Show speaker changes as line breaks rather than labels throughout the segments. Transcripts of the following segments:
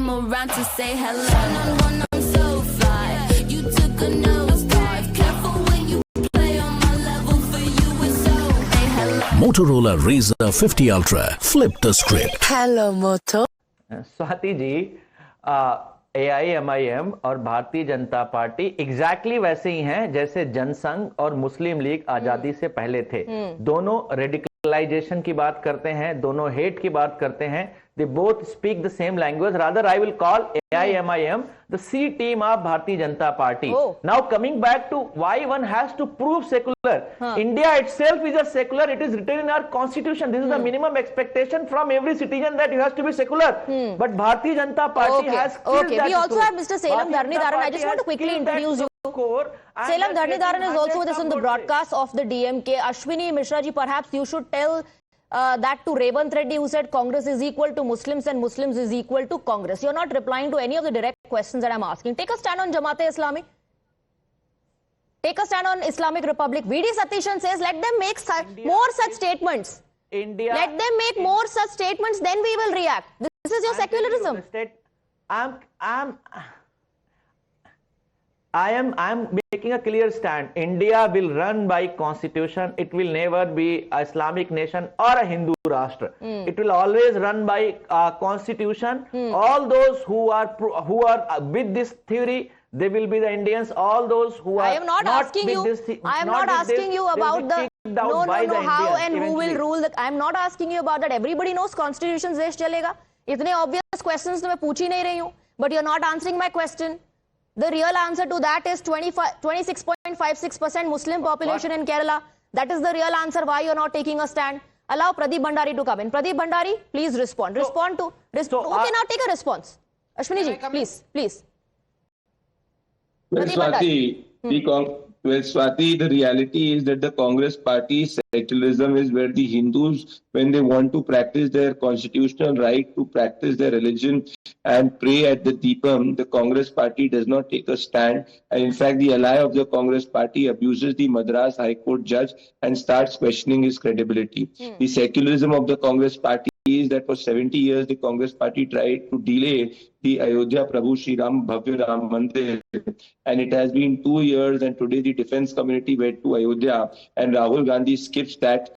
came around to say hello. One, I'm so fly. You took a nosedive. Careful when you play on my level. For you it's so. Hey, hello.
Motorola Razr 50 Ultra. Flip the script.
Hello, Moto.
Swati ji, AIMIM और Bharatiya Janata party exactly वैसे ही हैं जैसे जनसंघ और मुस्लिम league आजादी से पहले थे। दोनों रेडिकलाइजेशन की बात करते हैं, दोनों हेट की बात करते हैं। They both speak the same language. Rather, I will call AIMIM the C team of Bharatiya Janata Party.
Oh.
Now, coming back to why one has to prove secular. India itself is a secular. It is written in our constitution. This is the minimum expectation from every citizen that you have to be secular. But Bharatiya Janata Party has killed
Okay.
that
We also
truth.
have Mr. Selam Dharnidharan. I just want to quickly introduce you. Selam Dharnidharan is also with us on the broadcast of the DMK. Ashwini Mishra ji, perhaps you should tell that to Revant Reddy, who said Congress is equal to Muslims and Muslims is equal to Congress. You're not replying to any of the direct questions that I'm asking. Take a stand on Jamaat-e-Islami. Take a stand on Islamic Republic. VD Satishan says, let them make more such statements. Let them make more such statements, then we will react. This is your secularism.
I am making a clear stand. India will run by constitution. It will never be an Islamic nation or a Hindu Rashtra. It will always run by constitution. All those who are with this theory, they will be the Indians. All those who are
I am not asking you. I am not asking you about the how and who will rule. I am not asking you about that. Everybody knows constitution देश चलेगा. इतने obvious questions तो मैं पूछ ही नहीं रही हूँ. But you're not answering my question. The real answer to that is 26.56% Muslim population in Kerala. That is the real answer why you're not taking a stand. Allow Pradeep Bhandari to come in. Pradeep Bhandari, please respond. Okay, now take a response. Ashwini ji, please.
Well, Swati, the reality is that the Congress party secularism is where the Hindus, when they want to practice their constitutional right to practice their religion and pray at the Deepam, the Congress party does not take a stand. And in fact, the ally of the Congress party abuses the Madras High Court judge and starts questioning his credibility. The secularism of the Congress party is that for 70 years, the Congress party tried to delay the Ayodhya Prabhu Shri Ram Bhavya Ram Mandir. And it has been 2 years, and today the defense community went to Ayodhya, and Rahul Gandhi skips that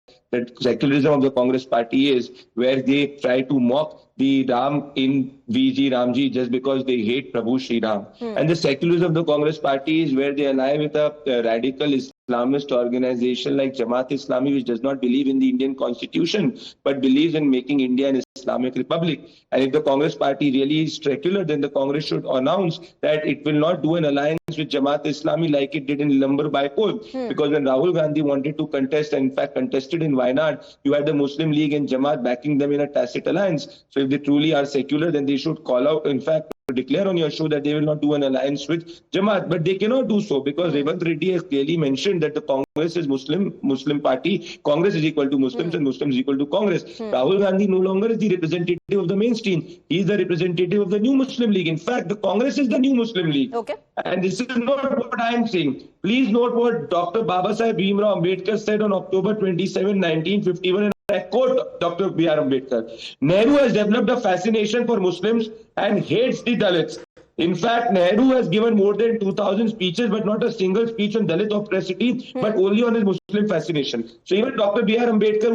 secularism of the Congress party is where they try to mock the Ram in VG Ramji just because they hate Prabhu Shri Ram. And the secularism of the Congress party is where they ally with a radical Islamist organization like Jamaat-e-Islami, which does not believe in the Indian constitution, but believes in making India an Islamic Republic. And if the Congress party really is secular, then the Congress should announce that it will not do an alliance with Jamaat-e-Islami like it did in Lambar Baipur. Because when Rahul Gandhi wanted to contest, and in fact contested in Wayanad, you had the Muslim League and Jamaat backing them in a tacit alliance. So if they truly are secular, then they should call out, in fact, declare on your show that they will not do an alliance with Jamaat, but they cannot do so because Revant Reddy has clearly mentioned that the Congress is Muslim party. Congress is equal to Muslims and Muslims is equal to Congress. Rahul Gandhi no longer is the representative of the mainstream. He is the representative of the new Muslim League. In fact, the Congress is the new Muslim League.
Okay.
And this is not what I am saying. Please note what Dr. Babasaheb Bhimrao Ambedkar said on October 27, 1951. And I quote Dr. B.R. Ambedkar. Nehru has developed a fascination for Muslims and hates the Dalits. In fact, Nehru has given more than 2,000 speeches, but not a single speech on Dalit oppressivity, but only on his Muslim fascination. So even Dr. B.R. Ambedkar,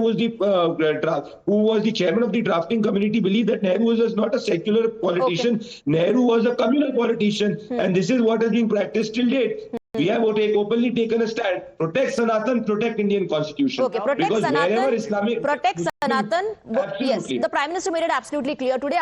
who was the chairman of the drafting committee, believed that Nehru was not a secular politician. Okay. Nehru was a communal politician, and this is what has been practiced till date. We have openly taken a stand. Protect Sanatan, protect Indian constitution.
Okay, protect
because
Sanatan.
Wherever Islamic...
Protect Sanatan. Yes, the Prime Minister made it absolutely clear today.